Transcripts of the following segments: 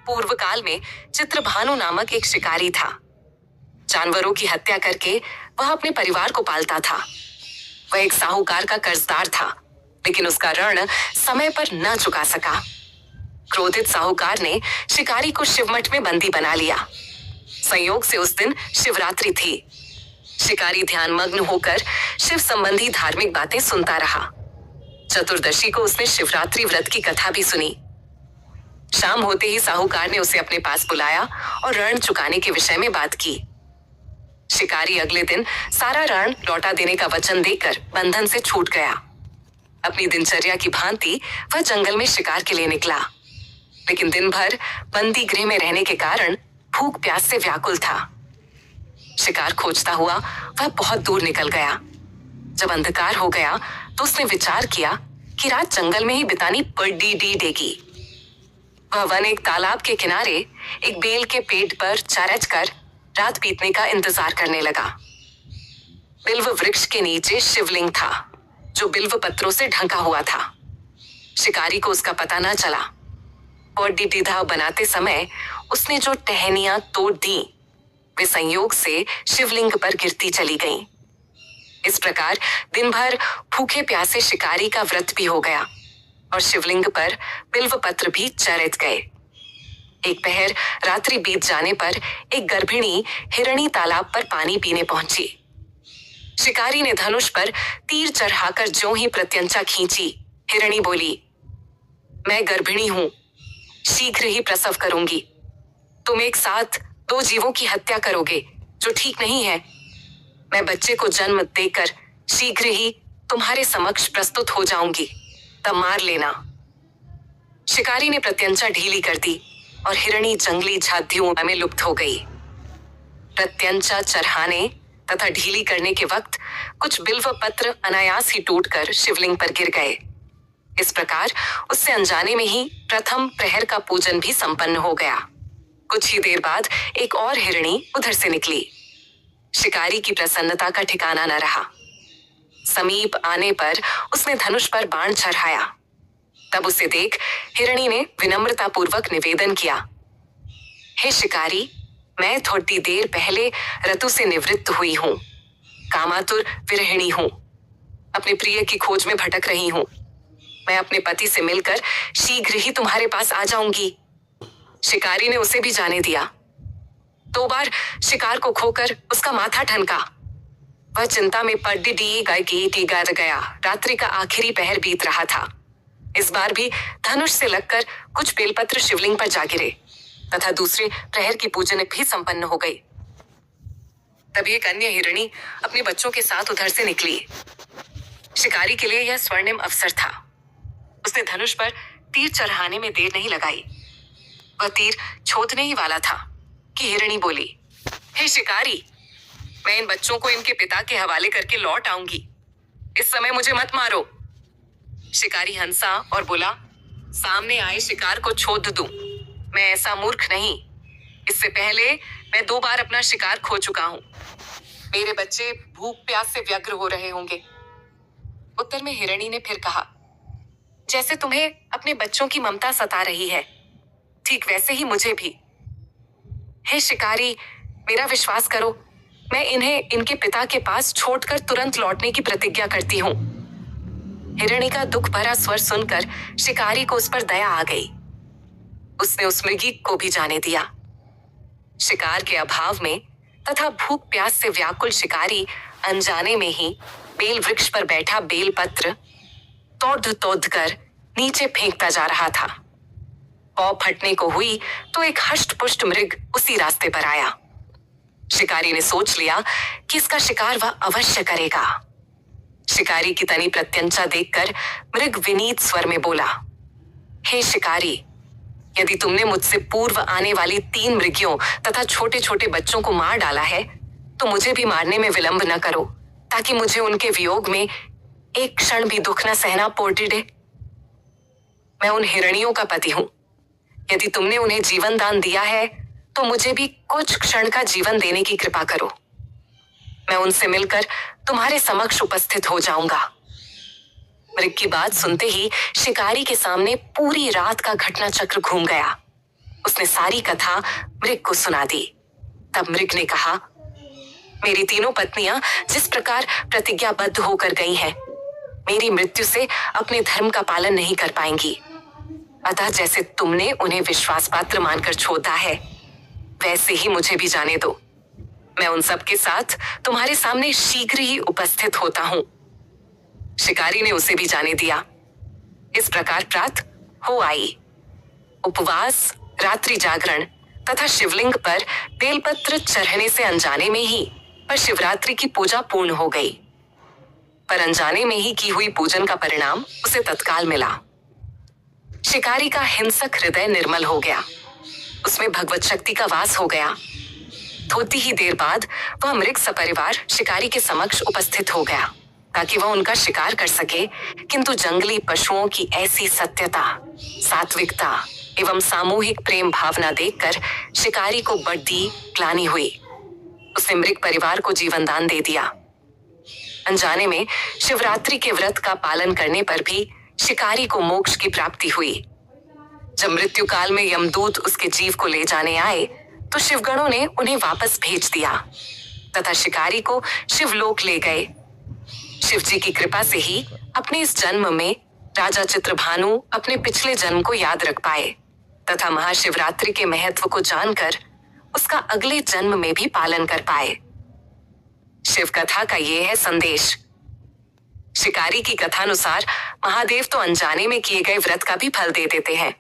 पूर्व काल में चित्रभानु नामक एक शिकारी था। जानवरों की हत्या करके वह अपने परिवार को पालता था। वह एक साहूकार का कर्जदार था, लेकिन उसका ऋण समय पर न चुका सका। क्रोधित साहूकार ने शिकारी को शिवमठ में बंदी बना लिया। संयोग से उस दिन शिवरात्रि थी। शिकारी ध्यानमग्न होकर शिव संबंधी धार्मिक बातें सुनता रहा। चतुर्दशी को उसने शिवरात्रि व्रत की कथा भी सुनी। शाम होते ही साहूकार ने उसे अपने पास बुलाया और ऋण चुकाने के विषय में बात की। शिकारी अगले दिन सारा ऋण लौटा देने का वचन देकर बंधन से छूट गया। अपनी दिनचर्या की भांति वह जंगल में शिकार के लिए निकला, लेकिन दिन भर बंदी गृह में रहने के कारण भूख प्यास से व्याकुल था। शिकार खोजता हुआ वह बहुत दूर निकल गया। जब अंधकार हो गया तो उसने विचार किया कि रात जंगल में ही बितानी बड़ी देगी। वह वन एक तालाब के किनारे एक बेल के पेड़ पर चरच कर रात बीतने का इंतजार करने लगा। बिल्व वृक्ष के नीचे शिवलिंग था, जो बिल्व पत्रों से ढंका हुआ था। शिकारी को उसका पता न चला। बड़ी दीधा बनाते समय उसने जो टहनियां तोड़ दी, वे संयोग से शिवलिंग पर गिरती चली गईं। इस प्रकार दिन भर भूखे प्यासे शिकारी का व्रत भी हो गया और शिवलिंग पर बिल्व पत्र भी चरित गए। एक पहर रात्रि बीत जाने पर एक गर्भिणी हिरणी तालाब पर पानी पीने पहुंची। शिकारी ने धनुष पर तीर चढ़ाकर ज्यों ही प्रत्यंचा खींची, हिरणी बोली, मैं गर्भिणी हूं, शीघ्र ही प्रसव करूंगी। तुम एक साथ 2 जीवों की हत्या करोगे, जो ठीक नहीं है। मैं बच्चे को जन्म देकर शीघ्र ही तुम्हारे समक्ष प्रस्तुत हो जाऊंगी, तब मार लेना। शिकारी ने प्रत्यंचा ढीली कर दी और हिरणी जंगली झादियों में लुप्त हो गई। प्रत्यंचा चढ़ाने तथा ढीली करने के वक्त कुछ बिल्व पत्र अनायास ही टूटकर शिवलिंग पर गिर गए। इस प्रकार उससे अनजाने में ही प्रथम प्रहर का पूजन भी संपन्न हो गया। कुछ ही देर बाद एक और हिरणी उधर से निकली। शिकारी की प्रसन्नता का ठिकाना न रहा। समीप आने पर उसने धनुष पर बाण चढ़ाया। तब उसे देख हिरणी ने विनम्रता पूर्वक निवेदन किया, हे शिकारी, मैं थोड़ी देर पहले ऋतु से निवृत्त हुई हूं। कामातुर विरहिणी हूं। अपने प्रिय की खोज में भटक रही हूं। मैं अपने पति से मिलकर शीघ्र ही तुम्हारे पास आ जाऊंगी। शिकारी ने उसे भी जाने दिया। 2 बार शिकार को खोकर उसका माथा ठनका। वह चिंता में पड्डी गर गया। रात्रि का आखिरी पहर बीत रहा था। इस बार भी धनुष से लगकर कुछ बेलपत्र शिवलिंग पर जा गिरे तथा दूसरे प्रहर की पूजन भी संपन्न हो गई। तभी एक अन्य हिरणी अपने बच्चों के साथ उधर से निकली। शिकारी के लिए यह स्वर्णिम अवसर था। उसने धनुष पर तीर चढ़ाने में देर नहीं लगाई। वह तीर छोड़ने ही वाला था कि हिरणी बोली, हे शिकारी, मैं इन बच्चों को इनके पिता के हवाले करके लौट आऊंगी। इस समय मुझे मत मारो। शिकारी हंसा और बोला, सामने आए शिकार को छोड़ दूं। मैं ऐसा मूर्ख नहीं। इससे पहले मैं 2 बार अपना शिकार खो चुका हूं। मेरे बच्चे भूख प्यास से व्यग्र हो रहे होंगे। उत्तर में हिरणी ने फिर कहा, जैसे तुम्हें अपने बच्चों की ममता सता रही है, ठीक वैसे ही मुझे भी। हे शिकारी, मेरा विश्वास करो, मैं इन्हें इनके पिता के पास छोड़कर तुरंत लौटने की प्रतिज्ञा करती हूँ। हिरणी का दुख भरा स्वर सुनकर शिकारी को उस पर दया आ गई। उसने उस मृगी को भी जाने दिया। शिकार के अभाव में तथा भूख प्यास से व्याकुल शिकारी अनजाने में ही बेल वृक्ष पर बैठा बेलपत्र तोड़ कर नीचे फेंकता जा रहा था। पौ फटने को हुई तो एक हष्ट पुष्ट मृग उसी रास्ते पर आया। शिकारी ने सोच लिया कि इसका शिकार वह अवश्य करेगा। शिकारी की तनी प्रत्यंचा देखकर मृग विनीत स्वर में बोला, हे शिकारी, यदि तुमने मुझसे पूर्व आने वाली 3 मृगियों तथा छोटे छोटे बच्चों को मार डाला है, तो मुझे भी मारने में विलंब न करो, ताकि मुझे उनके वियोग में एक क्षण भी दुख न सहना पड़े। मैं उन हिरणियों का पति हूं। यदि तुमने उन्हें जीवन दान दिया है, तो मुझे भी कुछ क्षण का जीवन देने की कृपा करो। मैं उनसे मिलकर तुम्हारे समक्ष उपस्थित हो जाऊंगा। मृग की बात सुनते ही शिकारी के सामने पूरी रात का घटना चक्र घूम गया। उसने सारी कथा मृग को सुना दी। तब मृग ने कहा, मेरी तीनों पत्नियां जिस प्रकार प्रतिज्ञाबद्ध होकर गई हैं, मेरी मृत्यु से अपने धर्म का पालन नहीं कर पाएंगी। अतः जैसे तुमने उन्हें विश्वास पात्र मानकर छोड़ा है, वैसे ही मुझे भी जाने दो। मैं उन सब के साथ तुम्हारे सामने शीघ्र ही उपस्थित होता हूं। शिकारी ने उसे भी जाने दिया। इस प्रकार प्रात हो आई। उपवास, रात्रि जागरण तथा शिवलिंग पर बेलपत्र चढ़ने से अनजाने में ही पर शिवरात्रि की पूजा पूर्ण हो गई। पर अनजाने में ही की हुई पूजन का परिणाम उसे तत्काल मिला। शिकारी का हिंसक हृदय निर्मल हो गया, उसमें भगवत शक्ति का वास हो गया। थोड़ी ही देर बाद वह मृग सपरिवार शिकारी के समक्ष उपस्थित हो गया ताकि वह उनका शिकार कर सके, किंतु जंगली पशुओं की ऐसी सत्यता, सात्विकता एवं सामूहिक प्रेम भावना देखकर शिकारी को बड़ी ग्लानि हुई। उसने मृग परिवार को जीवन दान दे दिया। अनजाने में शिवरात्रि के व्रत का पालन करने पर भी शिकारी को मोक्ष की प्राप्ति हुई। जब मृत्यु काल में यमदूत उसके जीव को ले जाने आए तो शिवगणों ने उन्हें वापस भेज दिया तथा शिकारी को शिवलोक ले गए। शिव जी की कृपा से ही अपने इस जन्म में राजा चित्रभानु अपने पिछले जन्म को याद रख पाए तथा महाशिवरात्रि के महत्व को जानकर उसका अगले जन्म में भी पालन कर पाए। शिव कथा का ये है संदेश। शिकारी की कथानुसार महादेव तो अनजाने में किए गए व्रत का भी फल दे देते हैं,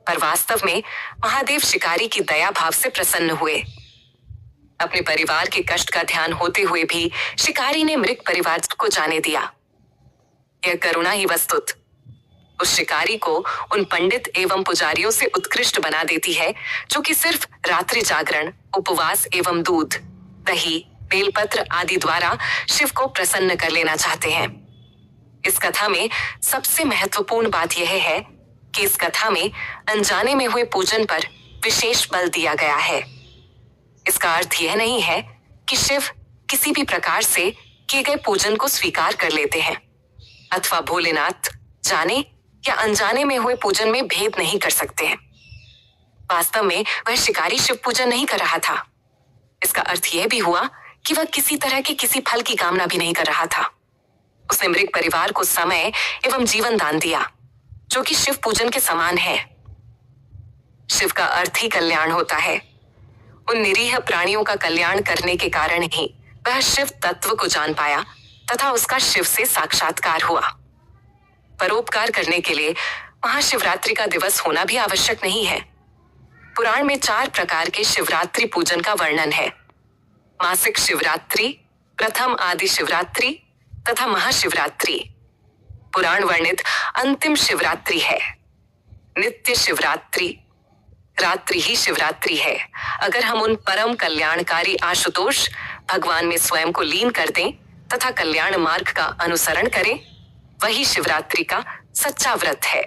पर वास्तव में महादेव शिकारी की दया भाव से प्रसन्न हुए। अपने परिवार के कष्ट का ध्यान होते हुए भी शिकारी ने मृग परिवार को जाने दिया। यह करुणा ही वस्तुत उस शिकारी को उन पंडित एवं पुजारियों से उत्कृष्ट बना देती है जो कि सिर्फ रात्रि जागरण, उपवास एवं दूध, दही, बेलपत्र आदि द्वारा शिव को प्रसन्न कर लेना चाहते हैं। इस कथा में सबसे महत्वपूर्ण बात यह है कि इस कथा में अनजाने में हुए पूजन पर विशेष बल दिया गया है। इसका अर्थ यह नहीं है कि शिव किसी भी प्रकार से किए गए पूजन को स्वीकार कर लेते हैं अथवा भोलेनाथ जाने या अनजाने में हुए पूजन में भेद नहीं कर सकते हैं। वास्तव में वह शिकारी शिव पूजन नहीं कर रहा था। इसका अर्थ यह भी हुआ कि वह किसी तरह के किसी फल की कामना भी नहीं कर रहा था। उसने मृग परिवार को समय एवं जीवन दान दिया जो कि शिव पूजन के समान है। शिव का अर्थ ही कल्याण होता है। उन निरीह प्राणियों का कल्याण करने के कारण ही वह शिव तत्व को जान पाया तथा उसका शिव से साक्षात्कार हुआ। परोपकार करने के लिए महाशिवरात्रि का दिवस होना भी आवश्यक नहीं है। पुराण में 4 प्रकार के शिवरात्रि पूजन का वर्णन है। मासिक शिवरात्रि, प्रथम आदि शिवरात्रि तथा महाशिवरात्रि। पुराण वर्णित अंतिम शिवरात्रि है। नित्य शिवरात्रि, रात्रि ही शिवरात्रि है। अगर हम उन परम कल्याणकारी आशुतोष भगवान में स्वयं को लीन कर दें तथा कल्याण मार्ग का अनुसरण करें, वही शिवरात्रि का सच्चा व्रत है।